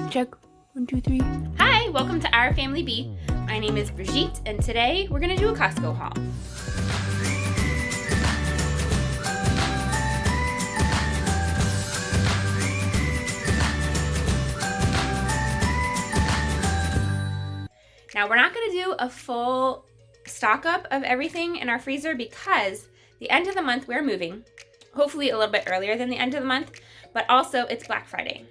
Mic check. 1, 2, 3. Hi, welcome to Our Family Bee. My name is Brigitte, and today we're gonna do a Costco haul. Now, we're not gonna do a full stock up of everything in our freezer because the end of the month we're moving, hopefully a little bit earlier than the end of the month, but also it's Black Friday.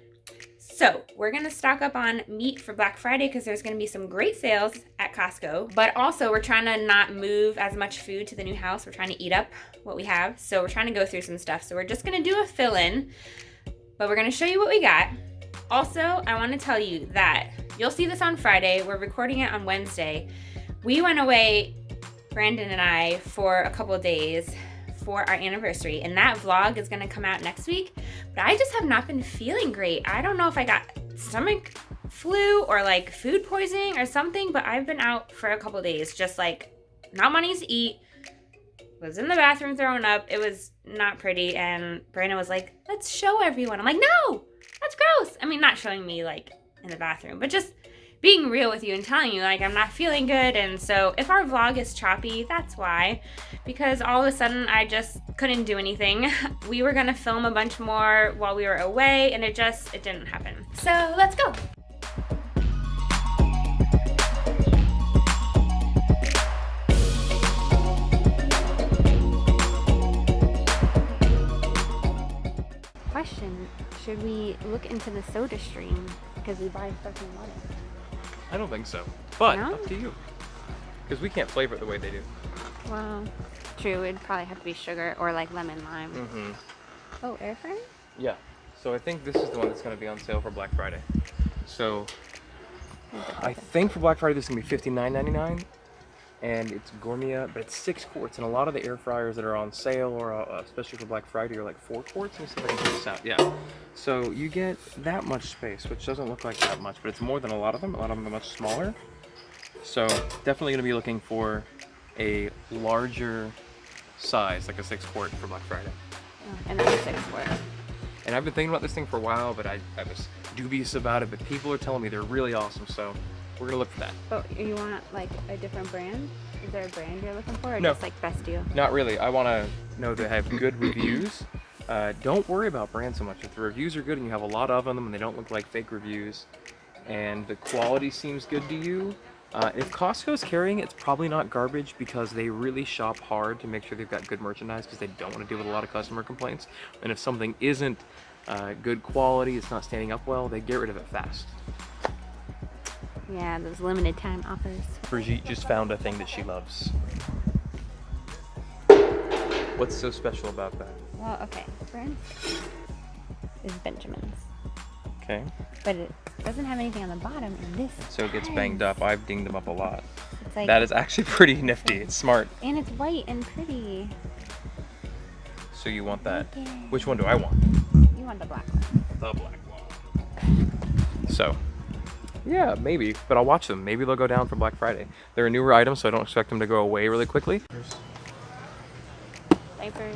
So we're gonna stock up on meat for Black Friday because there's gonna be some great sales at Costco, but also we're trying to not move as much food to the new house. We're trying to eat up what we have. So we're trying to go through some stuff. So we're just gonna do a fill-in, but we're gonna show you what we got. Also, I wanna tell you that you'll see this on Friday. We're recording it on Wednesday. We went away, Brandon and I, for a couple of days for our anniversary, and that vlog is gonna come out next week, but I just have not been feeling great. I don't know if I got stomach flu or like food poisoning or something, but I've been out for a couple of days, just like not wanting to eat, was in the bathroom throwing up. It was not pretty, and Brandon was like, let's show everyone. I'm like, no, that's gross. I mean, not showing me like in the bathroom, but just being real with you and telling you like I'm not feeling good. And so if our vlog is choppy, that's why, because all of a sudden I just couldn't do anything. We were gonna film a bunch more while we were away, and it didn't happen. So let's go. Question, should we look into the soda stream because we buy stuff in water? I don't think so, but No? up to you. Because we can't flavor it the way they do. Well, true, it'd probably have to be sugar or like lemon lime. Mm-hmm. Oh, air fryer? Yeah. So I think this is the one that's going to be on sale for Black Friday. So I think for Black Friday this is going to be $59.99, and it's gourmet, but it's 6 quarts. And a lot of the air fryers that are on sale, or especially for Black Friday, are like 4 quarts. Let me see if I can get this out. Yeah. So you get that much space, which doesn't look like that much, but it's more than a lot of them. A lot of them are much smaller. So definitely going to be looking for a larger size, like a 6 quart for Black Friday. Oh, and then a 6 quart. And I've been thinking about this thing for a while, but I was dubious about it. But people are telling me they're really awesome, so we're going to look for that. But you want like a different brand? Is there a brand you're looking for, or No. just like best deal? Not really. I want to know they have good reviews. Don't worry about brand so much. If the reviews are good and you have a lot of them and they don't look like fake reviews, and the quality seems good to you, if Costco's carrying it, it's probably not garbage, because they really shop hard to make sure they've got good merchandise, because they don't want to deal with a lot of customer complaints. And if something isn't good quality, it's not standing up well, they get rid of it fast. Yeah, those limited time offers. Brigitte just found a thing that she loves. What's so special about that? Well, okay, brand is Benjamin's, Okay. but it doesn't have anything on the bottom, and this So it gets does. banged up. I've dinged them up a lot. It's like, That is actually pretty nifty. It's smart. and it's white and pretty. So you want that. Okay. Which one do I want? You want the black one. The black one. So, yeah, maybe. But I'll watch them. Maybe they'll go down for Black Friday. They're a newer item, so I don't expect them to go away really quickly. Diapers.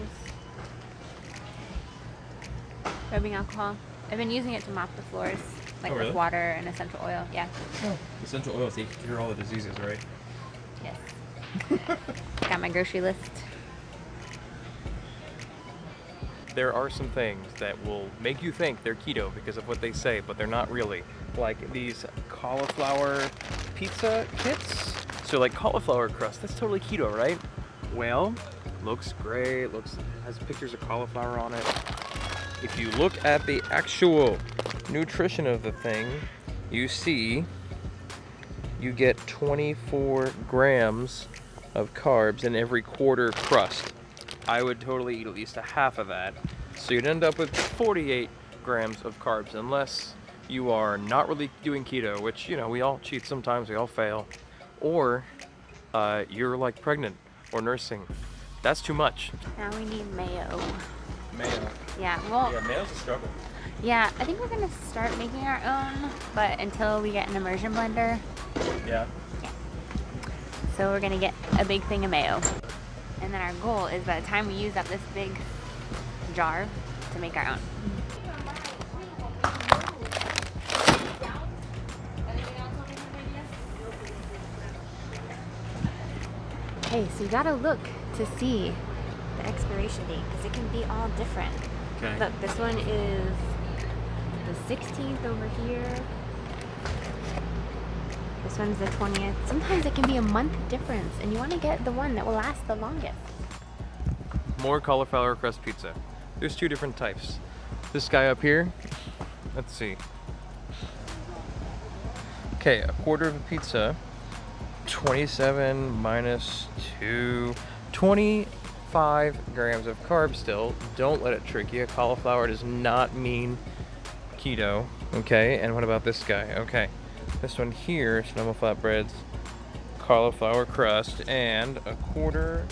Rubbing alcohol. I've been using it to mop the floors, like Oh, really? with water and essential oil. Yeah. Essential oils, they cure all the diseases, right? Yes. Got my grocery list. There are some things that will make you think they're keto because of what they say, but they're not really. Like these cauliflower pizza kits. So like cauliflower crust, that's totally keto, right? Well, looks great, has pictures of cauliflower on it. If you look at the actual nutrition of the thing, you see you get 24 grams of carbs in every quarter crust. I would totally eat at least a half of that. So you'd end up with 48 grams of carbs, unless you are not really doing keto, which, you know, we all cheat sometimes, we all fail. Or you're like pregnant or nursing. That's too much. Now we need mayo. Mayo. Yeah, well, Yeah, mayo's a struggle. yeah, I think we're gonna start making our own, but until we get an immersion blender. Yeah. So we're gonna get a big thing of mayo. And then our goal is by the time we use up this big jar to make our own. Okay, so you gotta look to see the expiration date because it can be all different. Okay. Look, this one is the 16th over here. This one's the 20th. Sometimes it can be a month difference, and you want to get the one that will last the longest. More cauliflower crust pizza. There's two different types. This guy up here, let's see. Okay, a quarter of a pizza, 27 minus 2, 25 grams of carbs still. Don't let it trick you. Cauliflower does not mean keto. Okay, and what about this guy? Okay, this one here, Sonoma flatbreads, cauliflower crust, and a quarter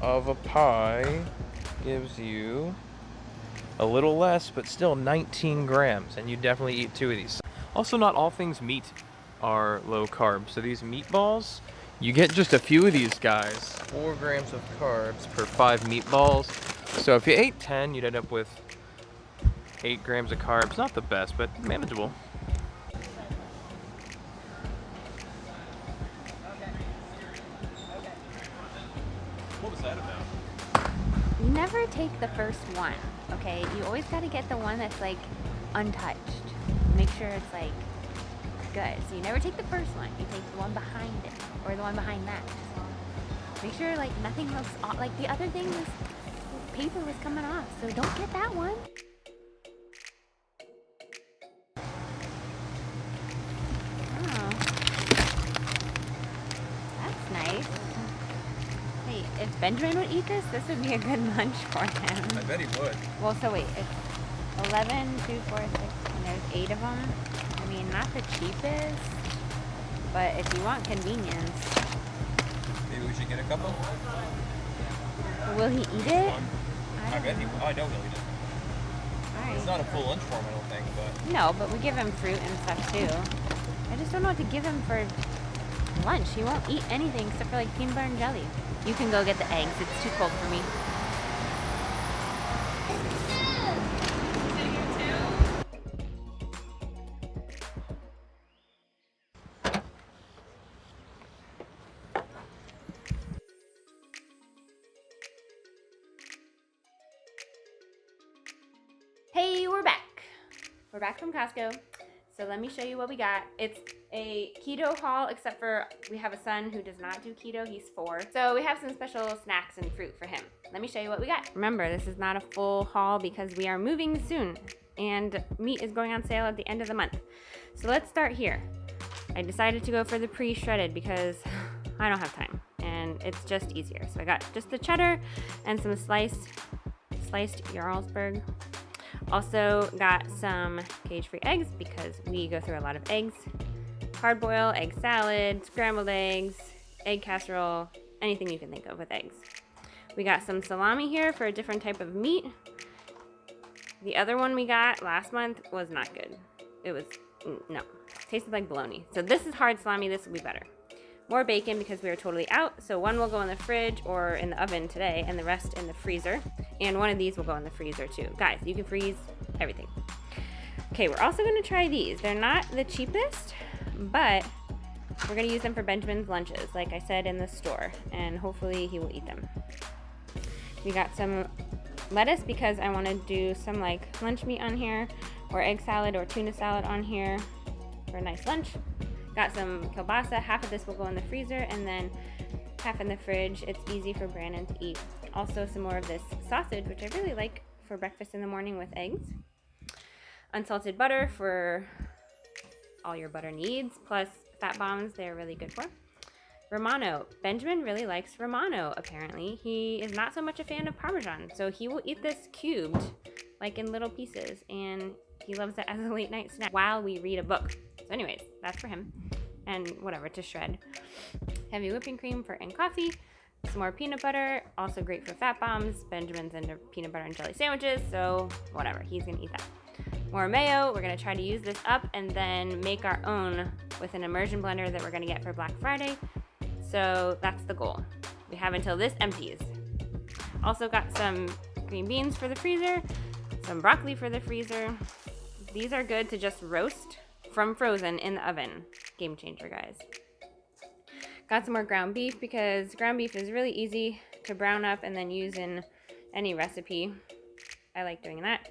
of a pie gives you a little less, but still 19 grams, and you definitely eat 2 of these. Also, not all things meat are low carb. So these meatballs, you get just a few of these guys. 4 grams of carbs per 5 meatballs. So if you ate 10, you'd end up with 8 grams of carbs. Not the best, but manageable. What was that about? You never take the first one, okay? You always got to get the one that's like untouched. Make sure it's like good. So you never take the first one. You take the one behind it or the one behind that. Make sure like nothing looks off. Like the other thing was paper was coming off, so don't get that one. Oh, that's nice. Hey, if Benjamin would eat this, this would be a good lunch for him. I bet he would. Well, so wait, it's 11, 2, 4, 6, and there's 8 of them. I mean, not the cheapest, but if you want convenience. Maybe we should get a couple? Will he eat it? I bet he will. I know he'll eat it. Alright. It's not a full lunch for him, I don't think, but... No, but we give him fruit and stuff too. I just don't know what to give him for lunch. He won't eat anything except for like peanut butter and jelly. You can go get the eggs. It's too cold for me. Hey, we're back. We're back from Costco. So let me show you what we got. It's a keto haul, except for we have a son who does not do keto. He's 4. So we have some special snacks and fruit for him. Let me show you what we got. Remember, this is not a full haul because we are moving soon and meat is going on sale at the end of the month. So let's start here. I decided to go for the pre-shredded because I don't have time and it's just easier. So I got just the cheddar and some sliced Jarlsberg. Also got some cage-free eggs because we go through a lot of eggs. Hard boil, egg salad, scrambled eggs, egg casserole, anything you can think of with eggs. We got some salami here for a different type of meat. The other one we got last month was not good. It was, no, tasted like bologna. So this is hard salami, this will be better. More bacon because we are totally out. So one will go in the fridge or in the oven today and the rest in the freezer. And one of these will go in the freezer too. Guys, you can freeze everything. Okay, we're also gonna try these. They're not the cheapest, but we're gonna use them for Benjamin's lunches, like I said in the store, and hopefully he will eat them. We got some lettuce because I wanna do some like lunch meat on here, or egg salad or tuna salad on here for a nice lunch. Got some kielbasa. Half of this will go in the freezer and then half in the fridge. It's easy for Brandon to eat. Also some more of this sausage, which I really like for breakfast in the morning with eggs. Unsalted butter for all your butter needs, plus fat bombs they're really good for. Romano. Benjamin really likes Romano, apparently. He is not so much a fan of Parmesan, so he will eat this cubed, like in little pieces, and he loves it as a late night snack while we read a book. So anyways, that's for him. And whatever, to shred. Heavy whipping cream for and coffee. Some more peanut butter, also great for fat bombs. Benjamin's into peanut butter and jelly sandwiches, so whatever, he's gonna eat that. More mayo, we're gonna try to use this up and then make our own with an immersion blender that we're gonna get for Black Friday. So that's the goal. We have until this empties. Also got some green beans for the freezer, some broccoli for the freezer. These are good to just roast from frozen in the oven. Game changer, guys. Got some more ground beef because ground beef is really easy to brown up and then use in any recipe. I like doing that.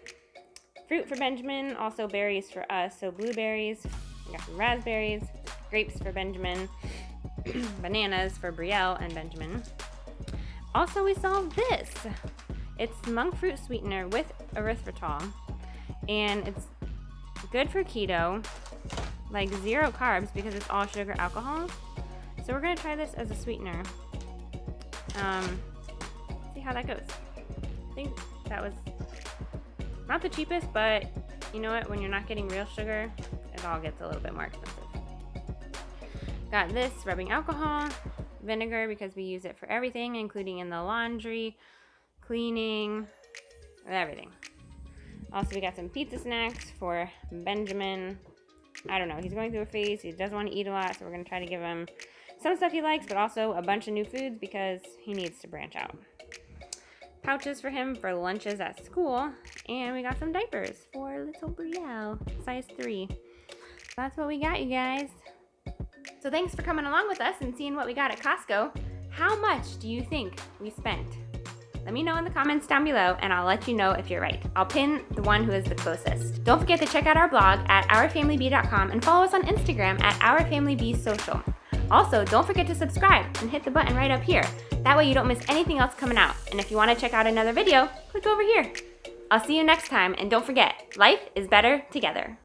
Fruit for Benjamin, also berries for us. So blueberries, we got some raspberries, grapes for Benjamin, bananas for Brielle and Benjamin. Also, we saw this. It's monk fruit sweetener with erythritol, and it's good for keto, like 0 carbs because it's all sugar alcohol. So we're gonna try this as a sweetener. See how that goes. I think that was not the cheapest, but you know what? When you're not getting real sugar, it all gets a little bit more expensive. Got this rubbing alcohol, vinegar because we use it for everything, including in the laundry, cleaning, everything. Also, we got some pizza snacks for Benjamin. I don't know, he's going through a phase. He doesn't want to eat a lot, so we're going to try to give him some stuff he likes, but also a bunch of new foods because he needs to branch out. Pouches for him for lunches at school, and we got some diapers for little Brielle, size 3. That's what we got, you guys. So thanks for coming along with us and seeing what we got at Costco. How much do you think we spent? Let me know in the comments down below, and I'll let you know if you're right. I'll pin the one who is the closest. Don't forget to check out our blog at ourfamilybee.com and follow us on Instagram at ourfamilybeesocial. Also, don't forget to subscribe and hit the button right up here. That way you don't miss anything else coming out. And if you want to check out another video, click over here. I'll see you next time, and don't forget, life is better together.